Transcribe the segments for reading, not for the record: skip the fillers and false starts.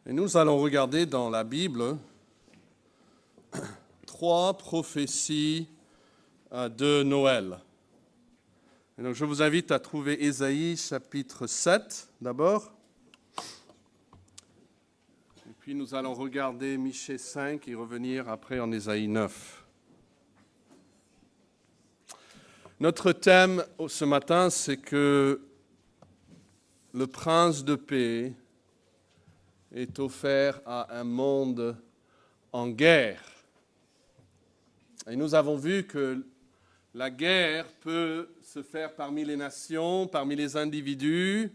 Et nous allons regarder dans la Bible 3 prophéties de Noël. Et donc je vous invite à trouver Ésaïe chapitre 7 d'abord. Et puis nous allons regarder Michée 5 et revenir après en Ésaïe 9. Notre thème ce matin, c'est que le prince de paix est offert à un monde en guerre. Et nous avons vu que la guerre peut se faire parmi les nations, parmi les individus,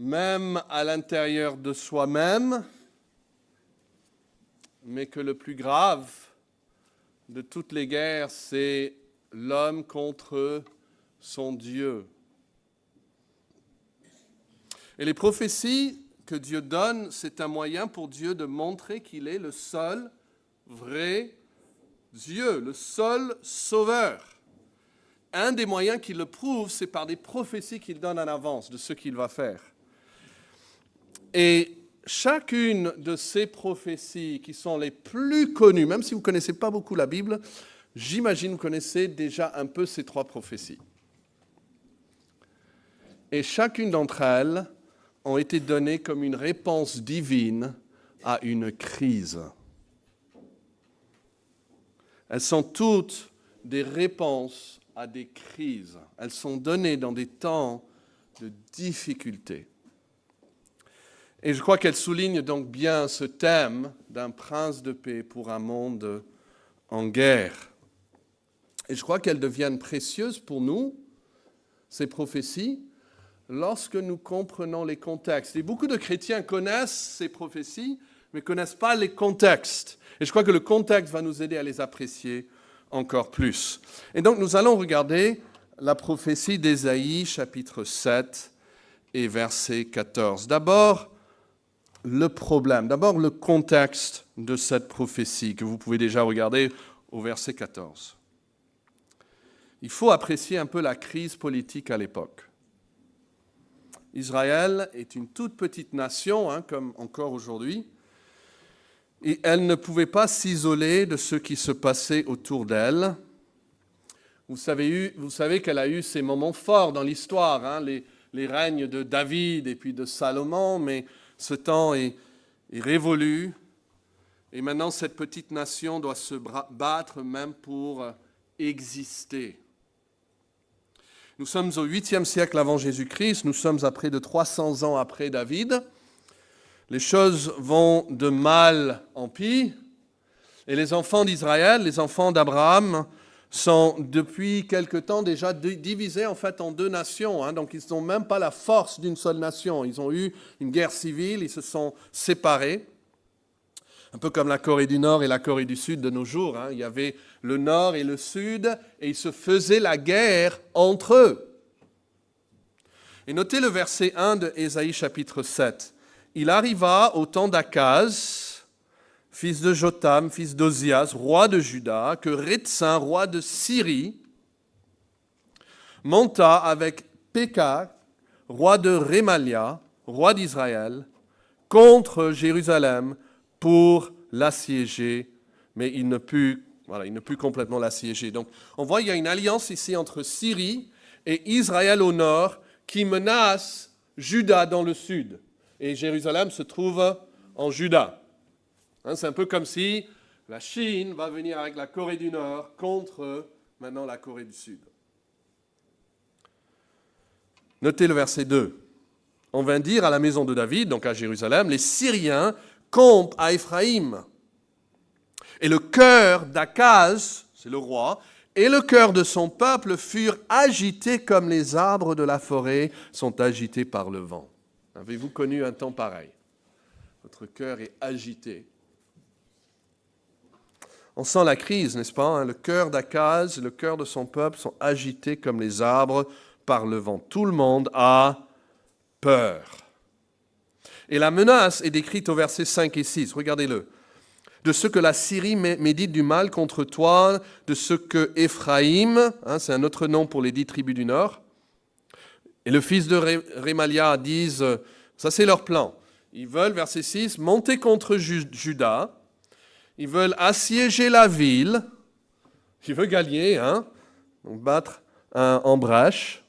même à l'intérieur de soi-même, mais que le plus grave de toutes les guerres, c'est l'homme contre son Dieu. Et les prophéties que Dieu donne, c'est un moyen pour Dieu de montrer qu'il est le seul vrai Dieu, le seul sauveur. Un des moyens qu'il le prouve, c'est par des prophéties qu'il donne en avance de ce qu'il va faire. Et chacune de ces prophéties qui sont les plus connues, même si vous ne connaissez pas beaucoup la Bible, j'imagine que vous connaissez déjà un peu ces 3 prophéties. Et chacune d'entre elles ont été données comme une réponse divine à une crise. Elles sont toutes des réponses à des crises. Elles sont données dans des temps de difficulté. Et je crois qu'elles soulignent donc bien ce thème d'un prince de paix pour un monde en guerre. Et je crois qu'elles deviennent précieuses pour nous, ces prophéties, lorsque nous comprenons les contextes. Et beaucoup de chrétiens connaissent ces prophéties, mais ne connaissent pas les contextes. Et je crois que le contexte va nous aider à les apprécier encore plus. Et donc nous allons regarder la prophétie d'Ésaïe, chapitre 7 et verset 14. D'abord, le problème, d'abord le contexte de cette prophétie que vous pouvez déjà regarder au verset 14. Il faut apprécier un peu la crise politique à l'époque. Israël est une toute petite nation, comme encore aujourd'hui, et elle ne pouvait pas s'isoler de ce qui se passait autour d'elle. Vous savez qu'elle a eu ses moments forts dans l'histoire, les règnes de David et puis de Salomon, mais ce temps est révolu, et maintenant cette petite nation doit se battre même pour exister. Nous sommes au 8e siècle avant Jésus-Christ, nous sommes à près de 300 ans après David. Les choses vont de mal en pis, et les enfants d'Israël, les enfants d'Abraham, sont depuis quelque temps déjà divisés en fait en 2 nations. Donc ils n'ont même pas la force d'une seule nation. Ils ont eu une guerre civile, ils se sont séparés. Un peu comme la Corée du Nord et la Corée du Sud de nos jours. Il y avait le Nord et le Sud, et ils se faisaient la guerre entre eux. Et notez le verset 1 de Ésaïe chapitre 7. Il arriva au temps d'Akaz, fils de Jotham, fils d'Ozias, roi de Juda, que Rétsin, roi de Syrie, monta avec Péka, roi de Rémalia, roi d'Israël, contre Jérusalem pour l'assiéger, mais il ne put complètement l'assiéger. Donc, on voit qu'il y a une alliance ici entre Syrie et Israël au nord qui menace Juda dans le sud. Et Jérusalem se trouve en Juda. C'est un peu comme si la Chine va venir avec la Corée du Nord contre maintenant la Corée du Sud. Notez le verset 2. On vint dire à la maison de David, donc à Jérusalem, les Syriens campent à Éphraïm. Et le cœur d'Akaz, c'est le roi, et le cœur de son peuple furent agités comme les arbres de la forêt sont agités par le vent. Avez-vous connu un temps pareil? Votre cœur est agité. On sent la crise, n'est-ce pas? Le cœur d'Akaz, le cœur de son peuple sont agités comme les arbres par le vent. Tout le monde a peur. Et la menace est décrite au verset 5 et 6. Regardez-le. De ce que la Syrie médite du mal contre toi, de ce que Éphraïm, c'est un autre nom pour les 10 tribus du Nord, et le fils de Rémalia disent, ça c'est leur plan, Ils veulent, verset 6, monter contre Juda. Ils veulent assiéger la ville. Ils veulent gagner, donc battre en brèche.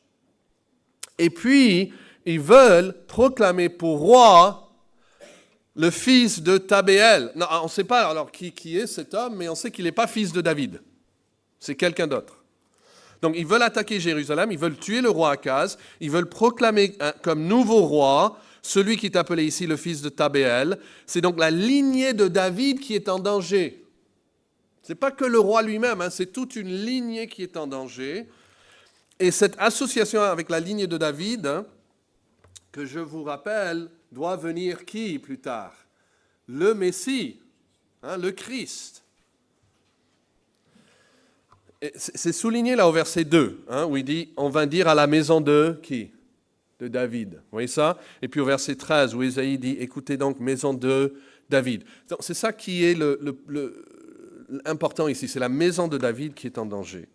Et puis, ils veulent proclamer pour roi le fils de Tabéel. Non, on ne sait pas alors qui est cet homme, mais on sait qu'il n'est pas fils de David. C'est quelqu'un d'autre. Donc, ils veulent attaquer Jérusalem, ils veulent tuer le roi Akaz, ils veulent proclamer comme nouveau roi celui qui est appelé ici le fils de Tabéel. C'est donc la lignée de David qui est en danger. Ce n'est pas que le roi lui-même, c'est toute une lignée qui est en danger. Et cette association avec la lignée de David, que je vous rappelle, doit venir qui plus tard? Le Messie, le Christ. Et c'est souligné là au verset 2, où il dit, on va dire à la maison de qui? De David. Vous voyez ça? Et puis au verset 13, où Ésaïe dit, écoutez donc, maison de David. Donc, c'est ça qui est l'important ici, c'est la maison de David qui est en danger.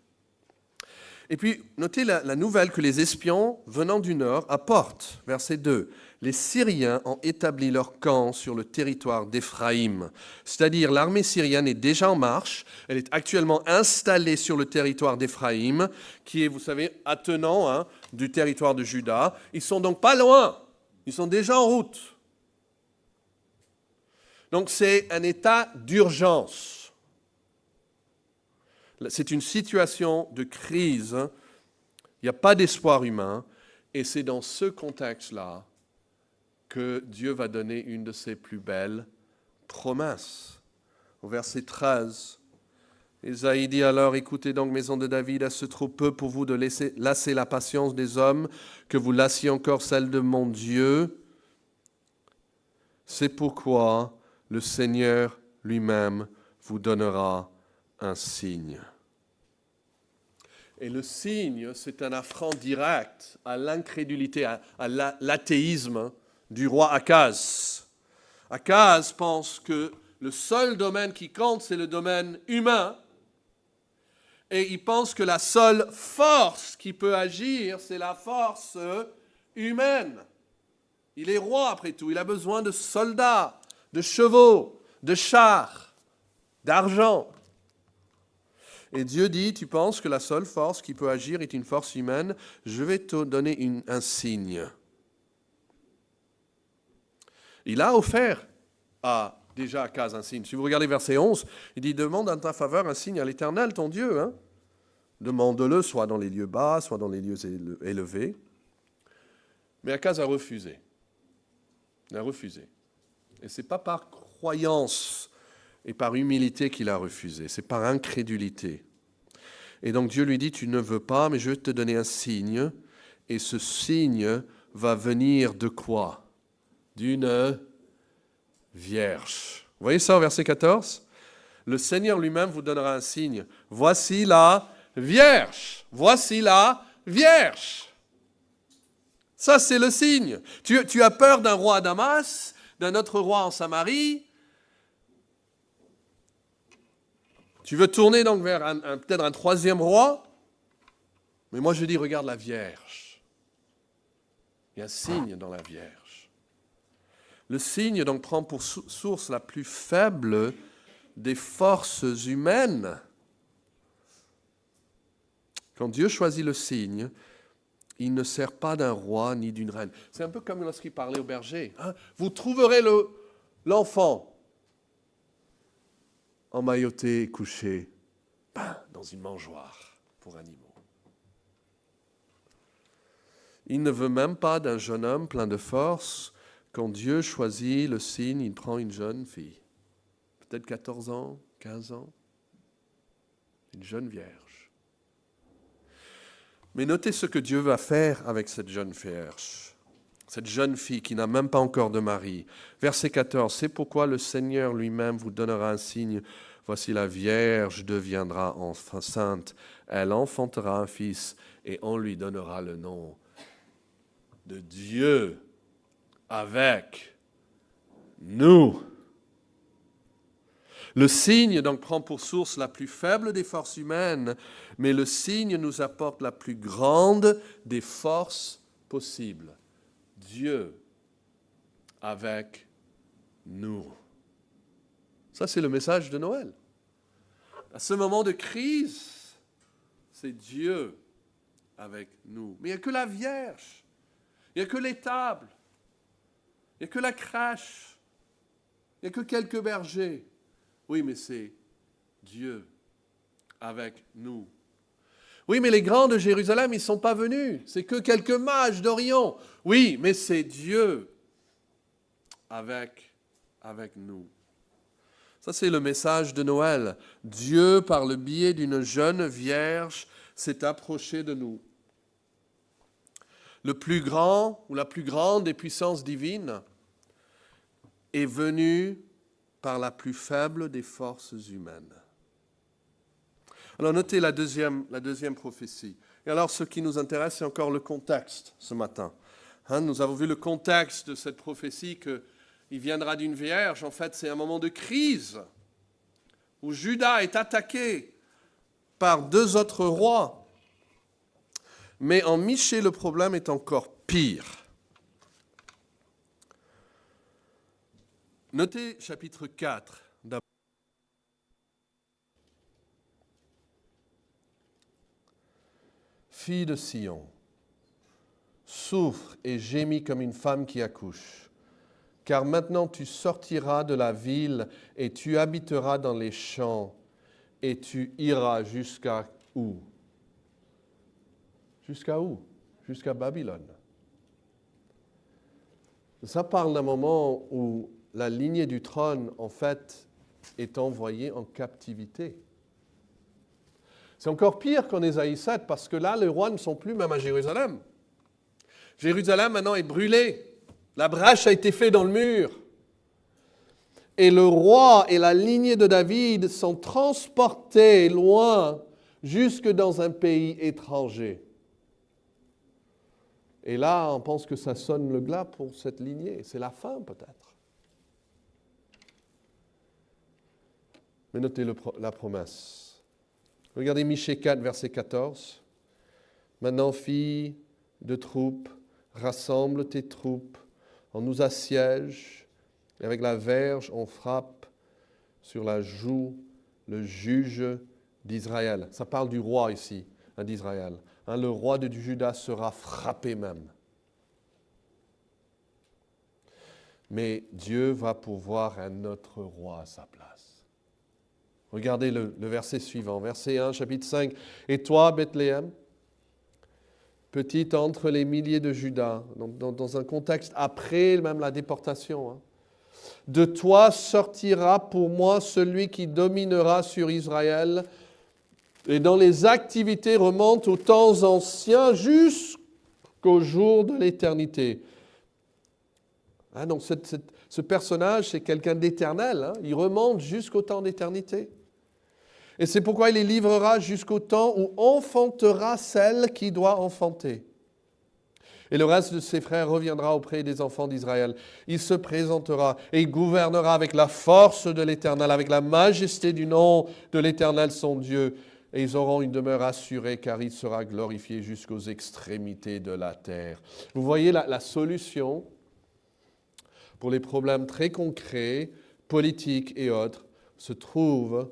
Et puis, notez la nouvelle que les espions venant du nord apportent. Verset 2. Les Syriens ont établi leur camp sur le territoire d'Éphraïm. C'est-à-dire, l'armée syrienne est déjà en marche. Elle est actuellement installée sur le territoire d'Éphraïm, qui est, vous savez, attenant du territoire de Juda. Ils ne sont donc pas loin. Ils sont déjà en route. Donc, c'est un état d'urgence. C'est une situation de crise, il n'y a pas d'espoir humain, et c'est dans ce contexte-là que Dieu va donner une de ses plus belles promesses. Au verset 13, Ésaïe dit alors, écoutez donc, maison de David, est-ce trop peu pour vous de lasser la patience des hommes, que vous lassiez encore celle de mon Dieu? C'est pourquoi le Seigneur lui-même vous donnera un signe. Et le signe, c'est un affront direct à l'incrédulité, à l'athéisme du roi Akaz. Akaz pense que le seul domaine qui compte, c'est le domaine humain. Et il pense que la seule force qui peut agir, c'est la force humaine. Il est roi après tout, il a besoin de soldats, de chevaux, de chars, d'argent. Et Dieu dit, tu penses que la seule force qui peut agir est une force humaine, je vais te donner un signe. Il a offert déjà à Akaz un signe. Si vous regardez verset 11, il dit, demande en ta faveur un signe à l'Éternel, ton Dieu. Demande-le, soit dans les lieux bas, soit dans les lieux élevés. Mais Akaz a refusé. Il a refusé. Et ce n'est pas par croyance et par humilité qu'il a refusé, c'est par incrédulité. Et donc Dieu lui dit, tu ne veux pas, mais je vais te donner un signe, et ce signe va venir de quoi? D'une vierge. Vous voyez ça au verset 14? Le Seigneur lui-même vous donnera un signe. Voici la vierge. Voici la vierge. Ça, c'est le signe. Tu as peur d'un roi à Damas, d'un autre roi en Samarie. Tu veux tourner donc vers peut-être un troisième roi? Mais moi je dis, regarde la Vierge. Il y a un signe dans la Vierge. Le signe donc prend pour source la plus faible des forces humaines. Quand Dieu choisit le signe, il ne sert pas d'un roi ni d'une reine. C'est un peu comme lorsqu'il parlait au berger. Vous trouverez l'enfant emmailloté et couché dans une mangeoire pour animaux. Il ne veut même pas d'un jeune homme plein de force. Quand Dieu choisit le signe, il prend une jeune fille, peut-être 14 ans, 15 ans, une jeune vierge. Mais notez ce que Dieu va faire avec cette jeune vierge, cette jeune fille qui n'a même pas encore de mari. Verset 14, c'est pourquoi le Seigneur lui-même vous donnera un signe. Voici la Vierge deviendra enceinte, elle enfantera un fils et on lui donnera le nom de Dieu avec nous. Le signe donc prend pour source la plus faible des forces humaines, mais le signe nous apporte la plus grande des forces possibles. Dieu avec nous. Ça, c'est le message de Noël. À ce moment de crise, c'est Dieu avec nous. Mais il n'y a que la Vierge, il n'y a que l'étable, il n'y a que la crèche, il n'y a que quelques bergers. Oui, mais c'est Dieu avec nous. Oui, mais les grands de Jérusalem, ils ne sont pas venus. C'est que quelques mages d'Orient. Oui, mais c'est Dieu avec nous. Ça, c'est le message de Noël. Dieu, par le biais d'une jeune vierge, s'est approché de nous. Le plus grand ou la plus grande des puissances divines est venu par la plus faible des forces humaines. Alors, notez la deuxième prophétie. Et alors, ce qui nous intéresse, c'est encore le contexte ce matin. Nous avons vu le contexte de cette prophétie qu'il viendra d'une vierge. En fait, c'est un moment de crise où Juda est attaqué par deux autres rois. Mais en Michée, le problème est encore pire. Notez chapitre 4 d'abord. Fille de Sion, souffre et gémis comme une femme qui accouche. Car maintenant tu sortiras de la ville et tu habiteras dans les champs et tu iras jusqu'à où? Jusqu'à où? Jusqu'à Babylone. Ça parle d'un moment où la lignée du trône, en fait, est envoyée en captivité. C'est encore pire qu'en Ésaïe 7, parce que là, les rois ne sont plus même à Jérusalem. Jérusalem, maintenant, est brûlée. La brèche a été faite dans le mur. Et le roi et la lignée de David sont transportés loin, jusque dans un pays étranger. Et là, on pense que ça sonne le glas pour cette lignée. C'est la fin, peut-être. Mais notez la promesse. Regardez Michée 4, verset 14. Maintenant, fille de troupes, rassemble tes troupes, on nous assiège, et avec la verge, on frappe sur la joue le juge d'Israël. Ça parle du roi ici, d'Israël. Le roi de Juda sera frappé même. Mais Dieu va pourvoir un autre roi à sa place. Regardez le verset suivant, verset 1, chapitre 5. « Et toi, Bethléem, petite entre les milliers de Juda, donc dans un contexte après même la déportation, de toi sortira pour moi celui qui dominera sur Israël. » Et dans les activités remontent aux temps anciens jusqu'au jour de l'éternité. Donc ce personnage, c'est quelqu'un d'éternel. Il remonte jusqu'au temps d'éternité. Et c'est pourquoi il les livrera jusqu'au temps où enfantera celle qui doit enfanter. Et le reste de ses frères reviendra auprès des enfants d'Israël. Il se présentera et il gouvernera avec la force de l'Éternel, avec la majesté du nom de l'Éternel son Dieu. Et ils auront une demeure assurée car il sera glorifié jusqu'aux extrémités de la terre. Vous voyez la solution pour les problèmes très concrets, politiques et autres, se trouve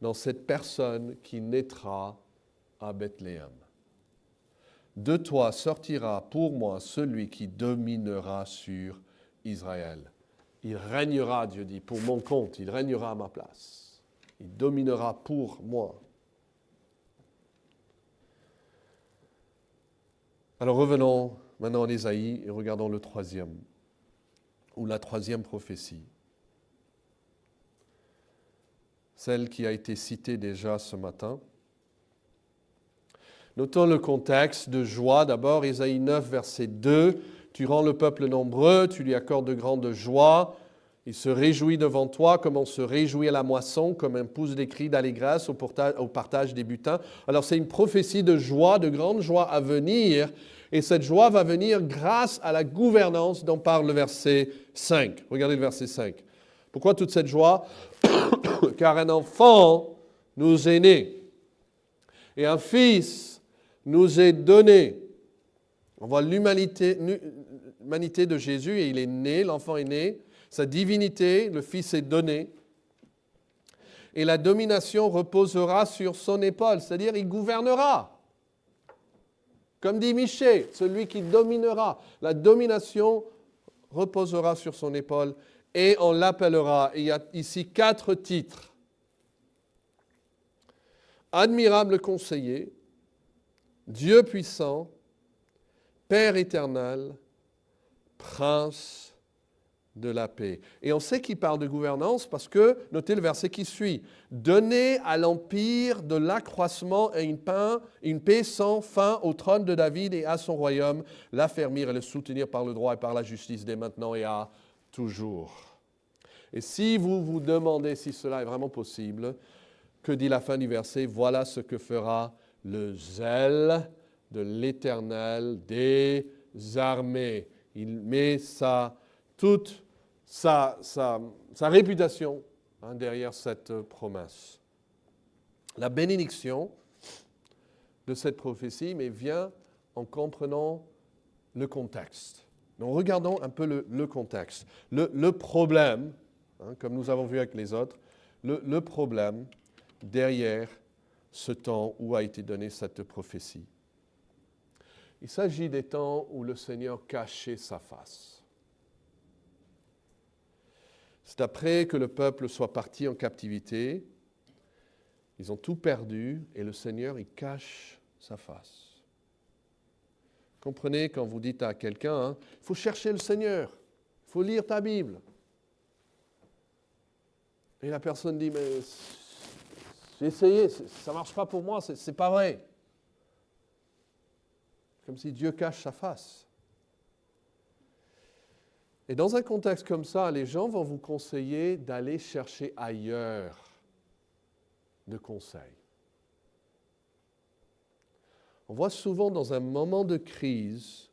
dans cette personne qui naîtra à Bethléem. De toi sortira pour moi celui qui dominera sur Israël. Il régnera, Dieu dit, pour mon compte, il régnera à ma place. Il dominera pour moi. Alors revenons maintenant à Ésaïe et regardons le troisième, ou la troisième prophétie. Celle qui a été citée déjà ce matin. Notons le contexte de joie. D'abord, Ésaïe 9, verset 2. « Tu rends le peuple nombreux, tu lui accordes de grandes joies. Il se réjouit devant toi comme on se réjouit à la moisson, comme un pousse des cris d'allégresse au partage des butins. » Alors c'est une prophétie de joie, de grande joie à venir. Et cette joie va venir grâce à la gouvernance dont parle le verset 5. Regardez le verset 5. Pourquoi toute cette joie? Car un enfant nous est né, et un fils nous est donné. On voit l'humanité de Jésus et il est né, l'enfant est né, sa divinité, le Fils est donné. Et la domination reposera sur son épaule, c'est-à-dire il gouvernera. Comme dit Michée, celui qui dominera. La domination reposera sur son épaule et on l'appellera. Il y a ici 4 titres. Admirable conseiller, Dieu puissant, Père éternel, Prince de la paix. Et on sait qu'il parle de gouvernance parce que, notez le verset qui suit, donner à l'empire de l'accroissement et une paix sans fin au trône de David et à son royaume, l'affermir et le soutenir par le droit et par la justice dès maintenant et à toujours. Et si vous vous demandez si cela est vraiment possible, que dit la fin du verset? Voilà ce que fera le zèle de l'Éternel des armées. Il met toute sa réputation derrière cette promesse. La bénédiction de cette prophétie vient en comprenant le contexte. Donc regardons un peu le contexte. Le problème, comme nous avons vu avec les autres, le problème derrière ce temps où a été donnée cette prophétie. Il s'agit des temps où le Seigneur cachait sa face. C'est après que le peuple soit parti en captivité, ils ont tout perdu et le Seigneur, il cache sa face. Comprenez quand vous dites à quelqu'un, il faut chercher le Seigneur, il faut lire ta Bible. Et la personne dit, mais j'ai essayé, ça ne marche pas pour moi, c'est pas vrai. Comme si Dieu cache sa face. Et dans un contexte comme ça, les gens vont vous conseiller d'aller chercher ailleurs de conseils. On voit souvent dans un moment de crise,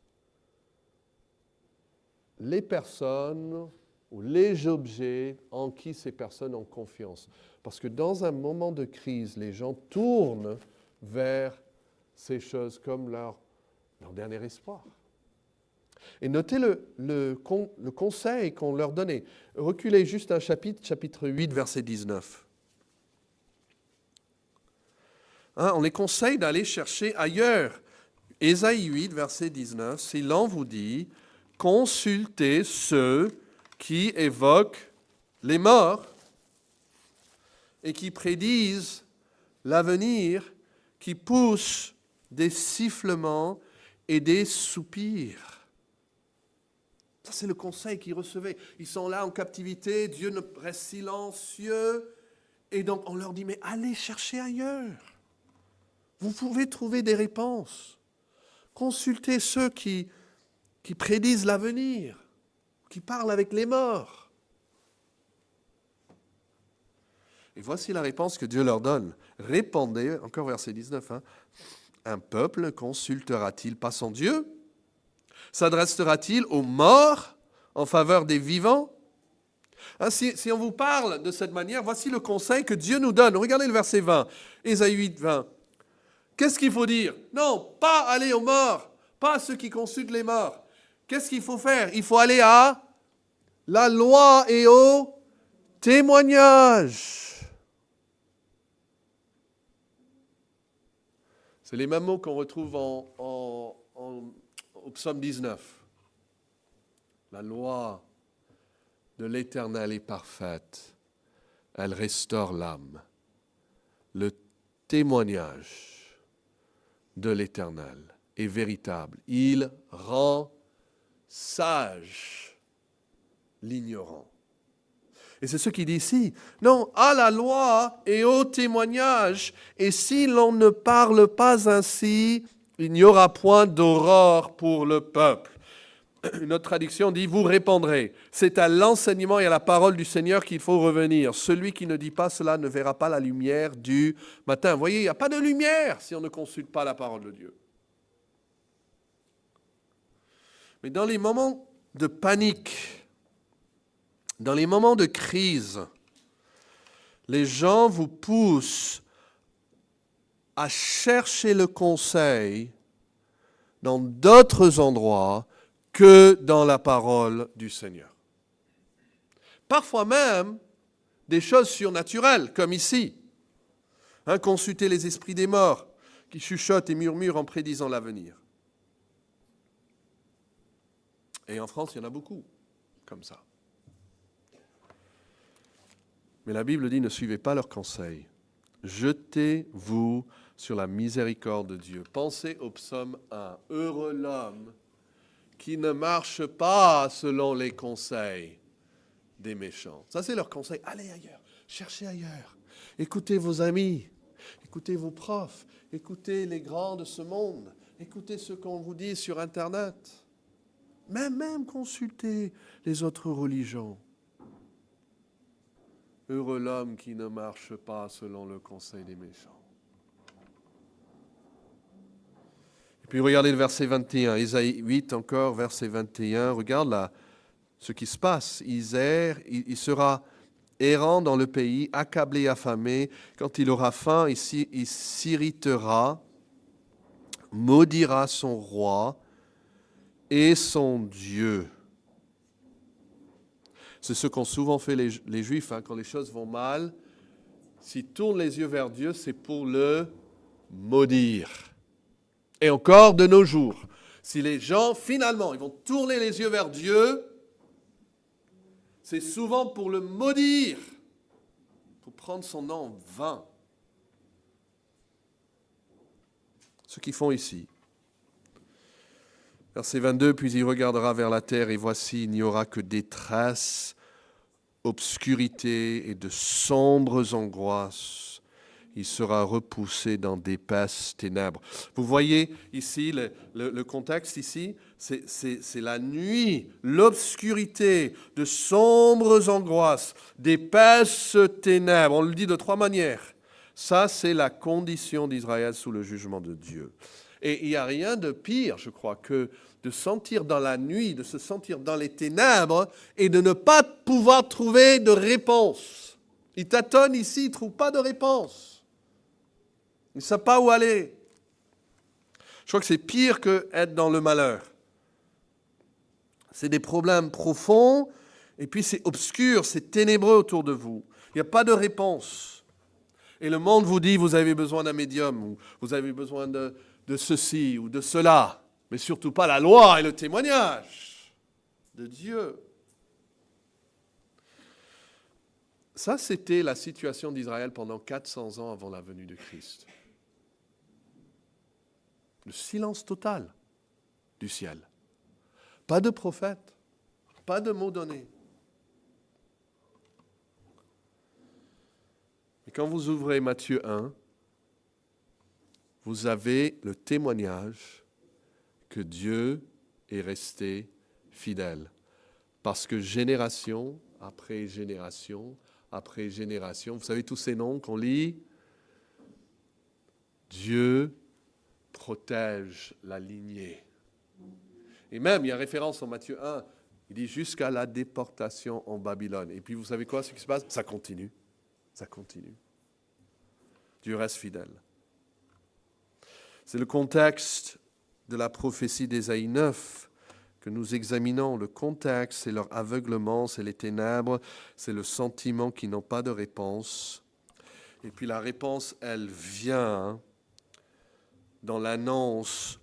les personnes ou les objets en qui ces personnes ont confiance. Parce que dans un moment de crise, les gens tournent vers ces choses comme leur dernier espoir. Et notez le conseil qu'on leur donnait. Reculez juste un chapitre 8, verset 19. On les conseille d'aller chercher ailleurs. Ésaïe 8, verset 19, si l'on vous dit, consultez ceux qui évoquent les morts et qui prédisent l'avenir, qui poussent des sifflements et des soupirs. Ça, c'est le conseil qu'ils recevaient. Ils sont là en captivité, Dieu ne reste silencieux. Et donc, on leur dit, mais allez chercher ailleurs. Vous pouvez trouver des réponses. Consultez ceux qui prédisent l'avenir, qui parlent avec les morts. Et voici la réponse que Dieu leur donne. Répondez, encore verset 19, un peuple consultera-t-il pas son Dieu? S'adressera-t-il aux morts en faveur des vivants? Si on vous parle de cette manière, voici le conseil que Dieu nous donne. Regardez le verset 20, Ésaïe 8, 20. Qu'est-ce qu'il faut dire? Non, pas aller aux morts, pas à ceux qui consultent les morts. Qu'est-ce qu'il faut faire? Il faut aller à la loi et au témoignage. C'est les mêmes mots qu'on retrouve au psaume 19. La loi de l'Éternel est parfaite. Elle restaure l'âme. Le témoignage de l'Éternel est véritable. Il rend sage l'ignorant. Et c'est ce qu'il dit ici. Non, à la loi et au témoignage. Et si l'on ne parle pas ainsi, il n'y aura point d'aurore pour le peuple. Une autre traduction dit, vous répondrez. C'est à l'enseignement et à la parole du Seigneur qu'il faut revenir. Celui qui ne dit pas cela ne verra pas la lumière du matin. Vous voyez, il n'y a pas de lumière si on ne consulte pas la parole de Dieu. Mais dans les moments de panique, dans les moments de crise, les gens vous poussent à chercher le conseil dans d'autres endroits que dans la parole du Seigneur. Parfois même des choses surnaturelles, comme ici. Consulter les esprits des morts qui chuchotent et murmurent en prédisant l'avenir. Et en France, il y en a beaucoup comme ça. Mais la Bible dit, ne suivez pas leurs conseils. Jetez-vous sur la miséricorde de Dieu. Pensez au psaume 1. Heureux l'homme qui ne marche pas selon les conseils des méchants. Ça, c'est leur conseil. Allez ailleurs, cherchez ailleurs. Écoutez vos amis, écoutez vos profs, écoutez les grands de ce monde, écoutez ce qu'on vous dit sur Internet. Même consultez les autres religions. Heureux l'homme qui ne marche pas selon le conseil des méchants. Et puis regardez le verset 21, Isaïe 8 encore, verset 21. Regarde là ce qui se passe. Il sera errant dans le pays, accablé, affamé. Quand il aura faim, il s'irritera, maudira son roi et son Dieu. C'est ce qu'ont souvent fait les Juifs, quand les choses vont mal. S'ils tournent les yeux vers Dieu, c'est pour le maudire. Et encore de nos jours, si les gens, finalement, ils vont tourner les yeux vers Dieu, c'est souvent pour le maudire, pour prendre son nom en vain. Ce qu'ils font ici. Verset 22, puis il regardera vers la terre et voici, il n'y aura que détresse, obscurité et de sombres angoisses. Il sera repoussé dans d'épaisses ténèbres. Vous voyez ici, le contexte ici, c'est la nuit, l'obscurité, de sombres angoisses, d'épaisses ténèbres. On le dit de trois manières. Ça, c'est la condition d'Israël sous le jugement de Dieu. Et il n'y a rien de pire, je crois, que de sentir dans la nuit, de se sentir dans les ténèbres et de ne pas pouvoir trouver de réponse. Ils tâtonnent ici, ils ne trouvent pas de réponse. Ils ne savent pas où aller. Je crois que c'est pire qu'être dans le malheur. C'est des problèmes profonds et puis c'est obscur, c'est ténébreux autour de vous. Il n'y a pas de réponse. Et le monde vous dit, vous avez besoin d'un médium, ou vous avez besoin de ceci ou de cela, mais surtout pas la loi et le témoignage de Dieu. Ça, c'était la situation d'Israël pendant 400 ans avant la venue de Christ. Le silence total du ciel. Pas de prophète, pas de mots donnés. Et quand vous ouvrez Matthieu 1, vous avez le témoignage que Dieu est resté fidèle. Parce que génération après génération après génération, vous savez tous ces noms qu'on lit, Dieu protège la lignée. Et même, il y a référence en Matthieu 1, il dit jusqu'à la déportation en Babylone. Et puis vous savez quoi, ce qui se passe? Ça continue. Ça continue. Dieu reste fidèle. C'est le contexte de la prophétie d'Ésaïe 9 que nous examinons. Le contexte, c'est leur aveuglement, c'est les ténèbres, c'est le sentiment qu'ils n'ont pas de réponse. Et puis la réponse, elle vient dans l'annonce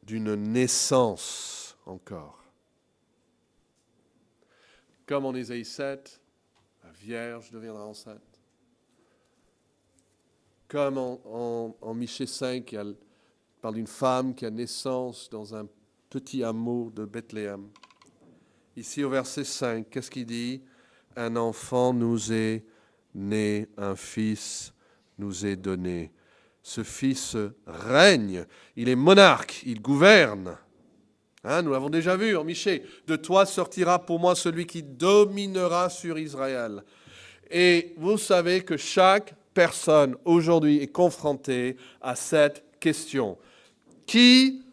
d'une naissance encore. Comme en Ésaïe 7, la Vierge deviendra enceinte. Comme en Michée 5, il parle d'une femme qui a naissance dans un petit hameau de Bethléem. Ici au verset 5, qu'est-ce qu'il dit? Un enfant nous est né, un fils nous est donné. Ce fils règne, il est monarque, il gouverne. Nous l'avons déjà vu en Michée. De toi sortira pour moi celui qui dominera sur Israël. Et vous savez que chaque personne aujourd'hui est confrontée à cette question. Qui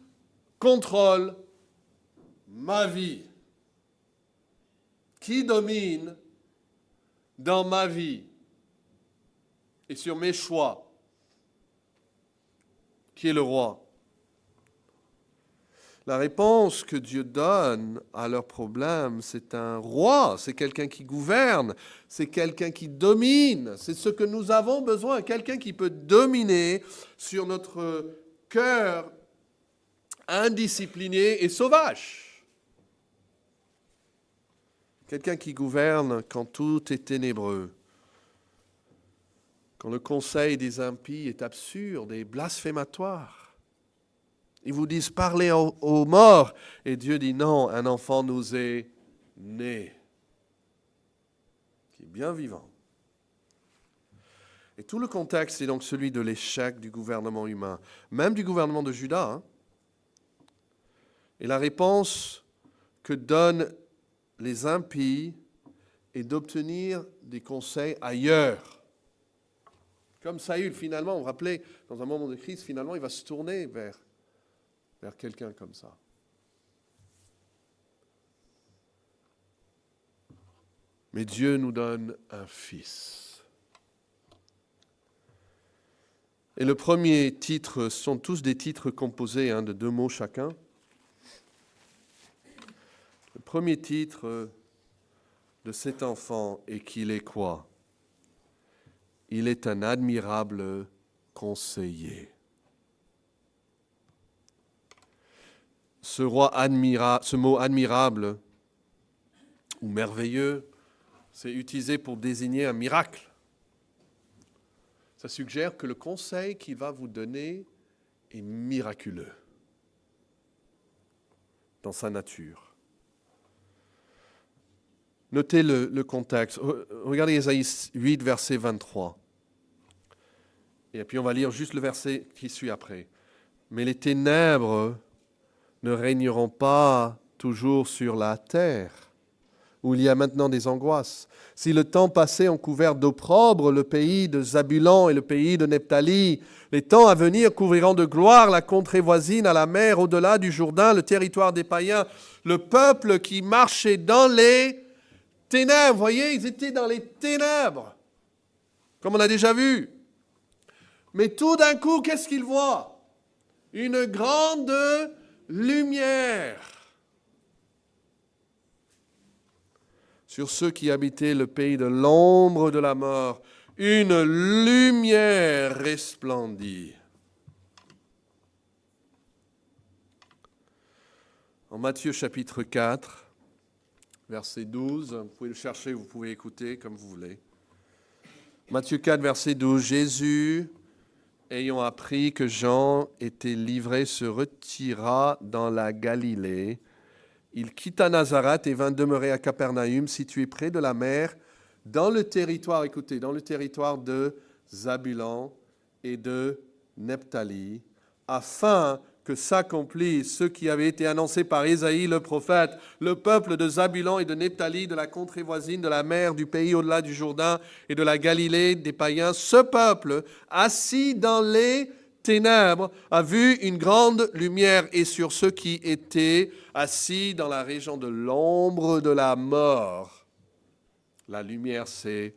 contrôle ma vie? Qui domine dans ma vie et sur mes choix? Qui est le roi? La réponse que Dieu donne à leurs problèmes, c'est un roi, c'est quelqu'un qui gouverne, c'est quelqu'un qui domine. C'est ce que nous avons besoin, quelqu'un qui peut dominer sur notre cœur indiscipliné et sauvage. Quelqu'un qui gouverne quand tout est ténébreux, quand le conseil des impies est absurde et blasphématoire. Ils vous disent, parlez aux morts. Et Dieu dit, non, un enfant nous est né, qui est bien vivant. Et tout le contexte est donc celui de l'échec du gouvernement humain, même du gouvernement de Juda. Hein. Et la réponse que donnent les impies est d'obtenir des conseils ailleurs. Comme Saül, finalement, vous vous rappelez, dans un moment de crise, finalement, il va se tourner vers quelqu'un comme ça. Mais Dieu nous donne un fils. Et le premier titre, sont tous des titres composés de 2 mots chacun. Le premier titre de cet enfant est qu'il est quoi? Il est un admirable conseiller. Ce mot admirable ou merveilleux, c'est utilisé pour désigner un miracle. Ça suggère que le conseil qu'il va vous donner est miraculeux dans sa nature. Notez le contexte. Regardez Ésaïe 8, verset 23. Et puis on va lire juste le verset qui suit après. Mais les ténèbres ne régneront pas toujours sur la terre, où il y a maintenant des angoisses. Si le temps passé ont couvert d'opprobre le pays de Zabulon et le pays de Nephtali, les temps à venir couvriront de gloire la contrée voisine à la mer, au-delà du Jourdain, le territoire des païens, le peuple qui marchait dans les ténèbres. Vous voyez, ils étaient dans les ténèbres, comme on a déjà vu. Mais tout d'un coup, qu'est-ce qu'ils voient? Une grande lumière sur ceux qui habitaient le pays de l'ombre de la mort. Une lumière resplendit. En Matthieu chapitre 4, verset 12, vous pouvez le chercher, vous pouvez écouter comme vous voulez. Matthieu 4, verset 12, Jésus, ayant appris que Jean était livré, se retira dans la Galilée. Il quitta Nazareth et vint demeurer à Capernaüm, situé près de la mer, dans le territoire, écoutez, dans le territoire de Zabulon et de Nephtali, afin que s'accomplisse ce qui avait été annoncé par Ésaïe le prophète. Le peuple de Zabulon et de Nephtali, de la contrée voisine, de la mer, du pays au-delà du Jourdain et de la Galilée des païens, ce peuple, assis dans les ténèbres, a vu une grande lumière, et sur ceux qui étaient assis dans la région de l'ombre de la mort, la lumière s'est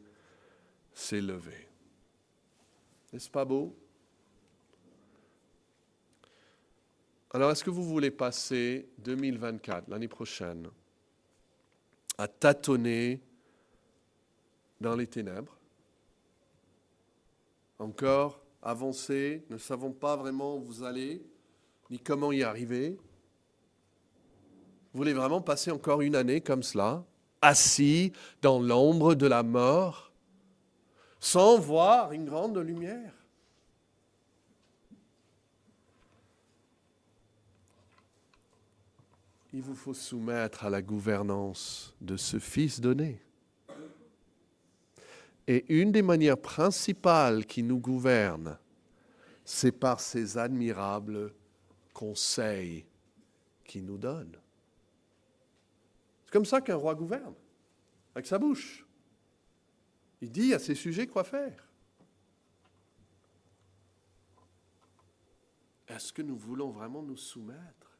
levée. N'est-ce pas beau? Alors, est-ce que vous voulez passer 2024, l'année prochaine, à tâtonner dans les ténèbres? Encore avancer, ne savons pas vraiment où vous allez, ni comment y arriver. Vous voulez vraiment passer encore une année comme cela, assis dans l'ombre de la mort, sans voir une grande lumière? Il vous faut soumettre à la gouvernance de ce Fils donné. Et une des manières principales qui nous gouverne, c'est par ces admirables conseils qu'il nous donne. C'est comme ça qu'un roi gouverne, avec sa bouche. Il dit à ses sujets quoi faire. Est-ce que nous voulons vraiment nous soumettre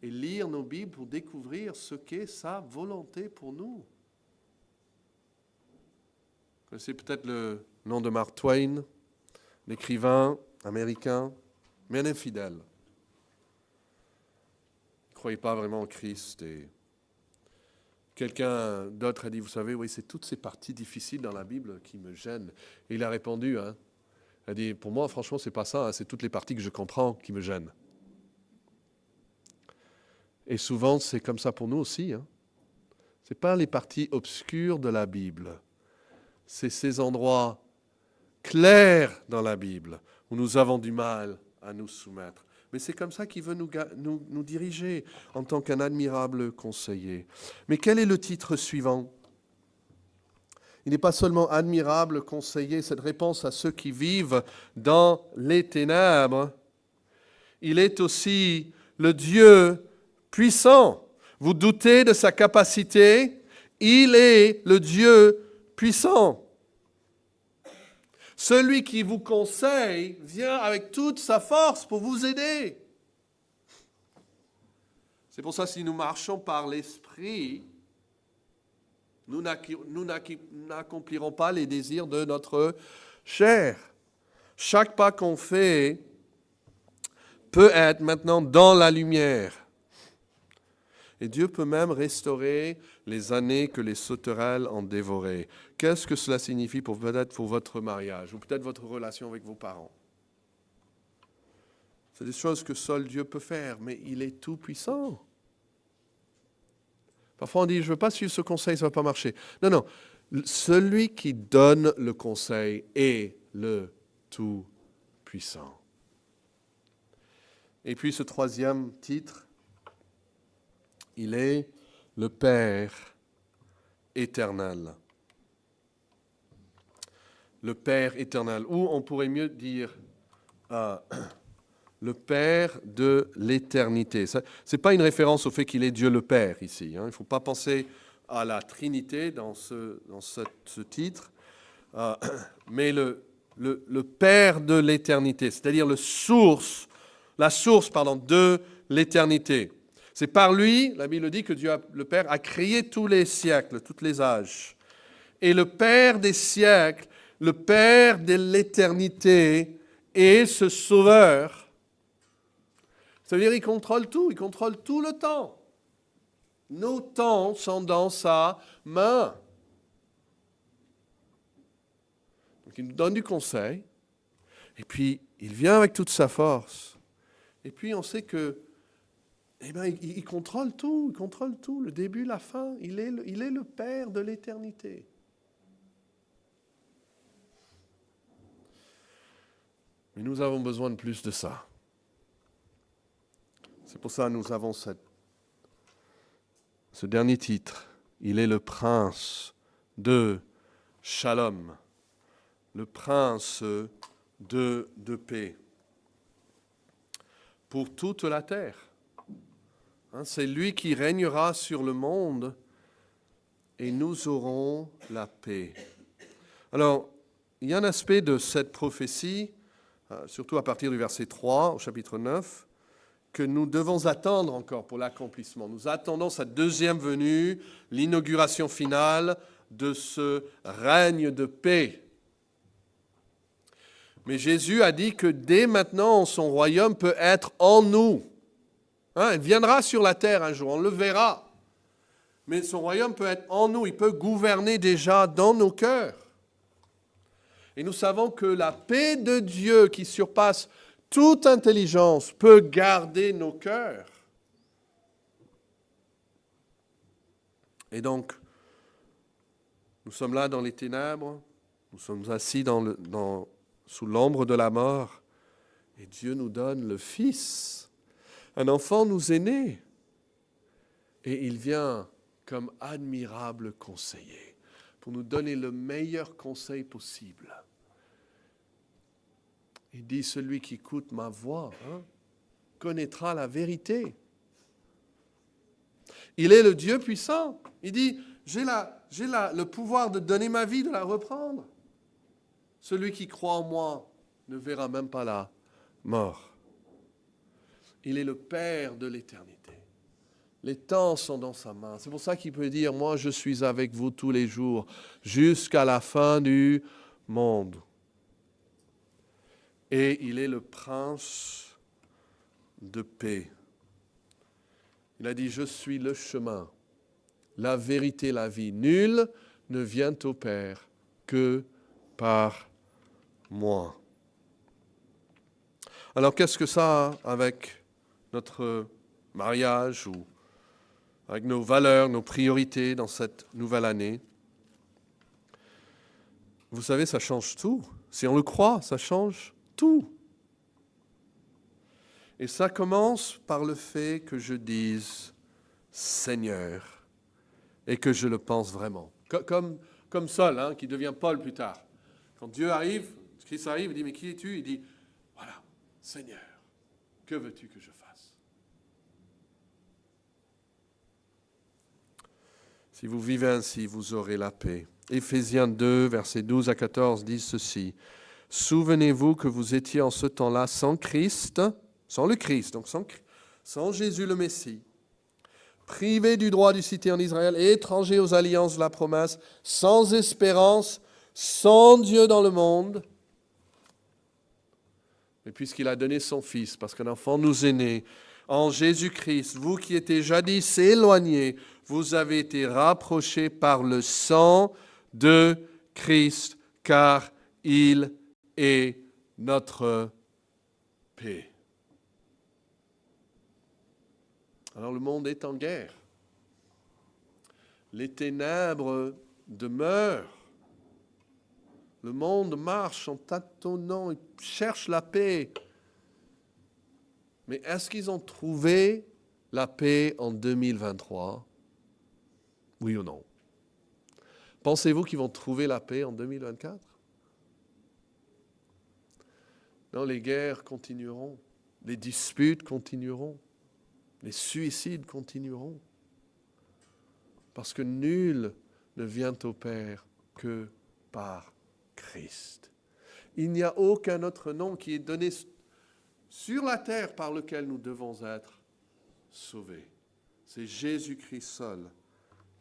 et lire nos Bibles pour découvrir ce qu'est sa volonté pour nous? Vous connaissez peut-être le nom de Mark Twain, l'écrivain américain, mais un infidèle. croyait pas vraiment en Christ. Et quelqu'un d'autre a dit, vous savez, oui, c'est toutes ces parties difficiles dans la Bible qui me gênent. Et il a répondu, il a dit, pour moi, franchement, c'est pas ça, c'est toutes les parties que je comprends qui me gênent. Et souvent, c'est comme ça pour nous aussi. Ce n'est pas les parties obscures de la Bible. C'est ces endroits clairs dans la Bible où nous avons du mal à nous soumettre. Mais c'est comme ça qu'il veut nous diriger en tant qu'un admirable conseiller. Mais quel est le titre suivant ? Il n'est pas seulement admirable conseiller, cette réponse à ceux qui vivent dans les ténèbres. Il est aussi le Dieu puissant. Vous doutez de sa capacité ? Il est le Dieu puissant. Celui qui vous conseille vient avec toute sa force pour vous aider. C'est pour ça que si nous marchons par l'Esprit, nous n'accomplirons pas les désirs de notre chair. Chaque pas qu'on fait peut être maintenant dans la lumière. Et Dieu peut même restaurer les années que les sauterelles ont dévorées. Qu'est-ce que cela signifie peut-être pour votre mariage ou peut-être votre relation avec vos parents? C'est des choses que seul Dieu peut faire, mais il est tout puissant. Parfois on dit, je ne veux pas suivre ce conseil, ça ne va pas marcher. Non, celui qui donne le conseil est le tout puissant. Et puis ce troisième titre, il est le Père éternel. Le Père éternel, ou on pourrait mieux dire le Père de l'éternité. Ce n'est pas une référence au fait qu'il est Dieu le Père ici. Il ne faut pas penser à la Trinité dans ce titre, mais le Père de l'éternité, c'est-à-dire la source de l'éternité. C'est par lui, la Bible dit, que Dieu, le Père, a créé tous les siècles, tous les âges. Et le Père des siècles, le Père de l'éternité est ce Sauveur. Ça veut dire qu'il contrôle tout le temps. Nos temps sont dans sa main. Donc il nous donne du conseil, et puis il vient avec toute sa force. Et puis on sait que il contrôle tout, le début, la fin. Il est le Père de l'éternité. Mais nous avons besoin de plus de ça. C'est pour ça que nous avons ce dernier titre. Il est le prince de Shalom, le prince de paix pour toute la terre. C'est lui qui régnera sur le monde et nous aurons la paix. Alors, il y a un aspect de cette prophétie, surtout à partir du verset 3 au chapitre 9, que nous devons attendre encore pour l'accomplissement. Nous attendons sa deuxième venue, l'inauguration finale de ce règne de paix. Mais Jésus a dit que dès maintenant, son royaume peut être en nous. Il viendra sur la terre un jour, on le verra. Mais son royaume peut être en nous, il peut gouverner déjà dans nos cœurs. Et nous savons que la paix de Dieu qui surpasse toute intelligence peut garder nos cœurs. Et donc, nous sommes là dans les ténèbres, nous sommes assis sous l'ombre de la mort, et Dieu nous donne le Fils. Un enfant nous est né, et il vient comme admirable conseiller pour nous donner le meilleur conseil possible. Il dit, celui qui écoute ma voix connaîtra la vérité. Il est le Dieu puissant. Il dit, j'ai le pouvoir de donner ma vie, de la reprendre. Celui qui croit en moi ne verra même pas la mort. Il est le Père de l'éternité. Les temps sont dans sa main. C'est pour ça qu'il peut dire, moi je suis avec vous tous les jours, jusqu'à la fin du monde. Et il est le prince de paix. Il a dit, je suis le chemin, la vérité, la vie. Nul ne vient au Père que par moi. Alors qu'est-ce que ça a avec notre mariage ou avec nos valeurs, nos priorités dans cette nouvelle année? Vous savez, ça change tout. Si on le croit, ça change tout. Et ça commence par le fait que je dise Seigneur et que je le pense vraiment. Comme Saul, qui devient Paul plus tard. Quand Dieu arrive, Christ arrive, il dit, mais qui es-tu? Il dit, voilà, Seigneur, que veux-tu que je fasse? Si vous vivez ainsi, vous aurez la paix. Éphésiens 2, versets 12 à 14 disent ceci. Souvenez-vous que vous étiez en ce temps-là sans Christ, sans le Christ, donc sans Jésus le Messie, privés du droit de cité en Israël, étrangers aux alliances de la promesse, sans espérance, sans Dieu dans le monde. Mais puisqu'il a donné son Fils, parce qu'un enfant nous est né, en Jésus-Christ, vous qui étiez jadis éloignés, vous avez été rapprochés par le sang de Christ, car il est notre paix. Alors le monde est en guerre. Les ténèbres demeurent. Le monde marche en tâtonnant, il cherche la paix. Mais est-ce qu'ils ont trouvé la paix en 2023? Oui ou non? Pensez-vous qu'ils vont trouver la paix en 2024? Non, les guerres continueront, les disputes continueront, les suicides continueront. Parce que nul ne vient au Père que par Christ. Il n'y a aucun autre nom qui est donné sur la terre par lequel nous devons être sauvés. C'est Jésus-Christ seul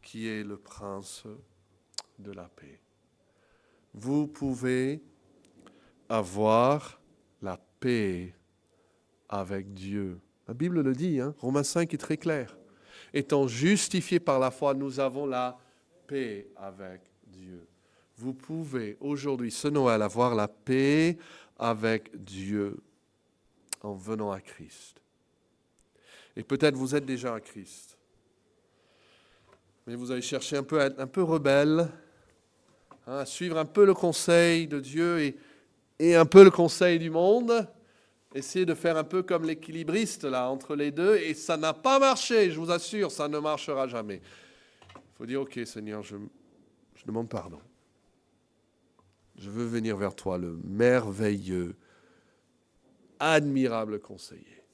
qui est le prince de la paix. Vous pouvez avoir la paix avec Dieu. La Bible le dit, Romains 5 est très clair. Étant justifiés par la foi, nous avons la paix avec Dieu. Vous pouvez aujourd'hui, ce Noël, avoir la paix avec Dieu en venant à Christ. Et peut-être vous êtes déjà à Christ. Mais vous allez chercher à être un peu rebelle, à suivre un peu le conseil de Dieu et un peu le conseil du monde. Essayez de faire un peu comme l'équilibriste là, entre les deux. Et ça n'a pas marché, je vous assure, ça ne marchera jamais. Il faut dire, ok Seigneur, je demande pardon. Je veux venir vers toi, le merveilleux, admirable conseiller.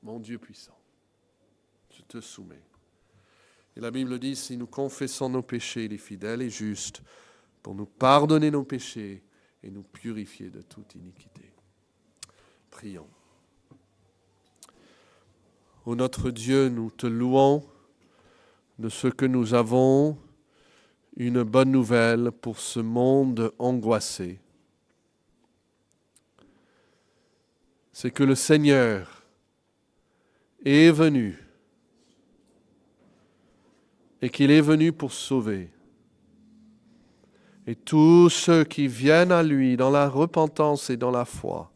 Mon Dieu puissant, je te soumets. Et la Bible dit, si nous confessons nos péchés, il est fidèle et juste pour nous pardonner nos péchés et nous purifier de toute iniquité. Prions. Ô notre Dieu, nous te louons de ce que nous avons une bonne nouvelle pour ce monde angoissé. C'est que le Seigneur est venu et qu'il est venu pour sauver. Et tous ceux qui viennent à lui dans la repentance et dans la foi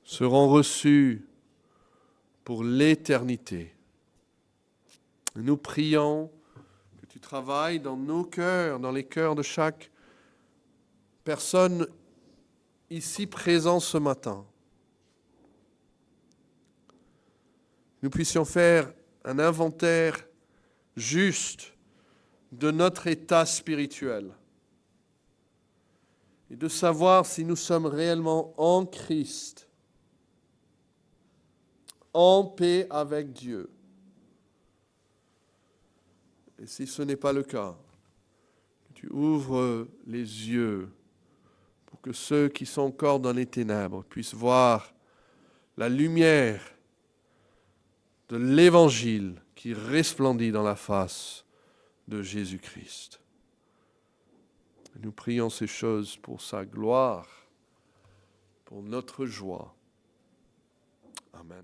seront reçus pour l'éternité. Nous prions que tu travailles dans nos cœurs, dans les cœurs de chaque personne ici présente ce matin. Nous puissions faire un inventaire juste de notre état spirituel et de savoir si nous sommes réellement en Christ, en paix avec Dieu. Et si ce n'est pas le cas, que tu ouvres les yeux pour que ceux qui sont encore dans les ténèbres puissent voir la lumière de l'Évangile qui resplendit dans la face de Jésus-Christ. Nous prions ces choses pour sa gloire, pour notre joie. Amen.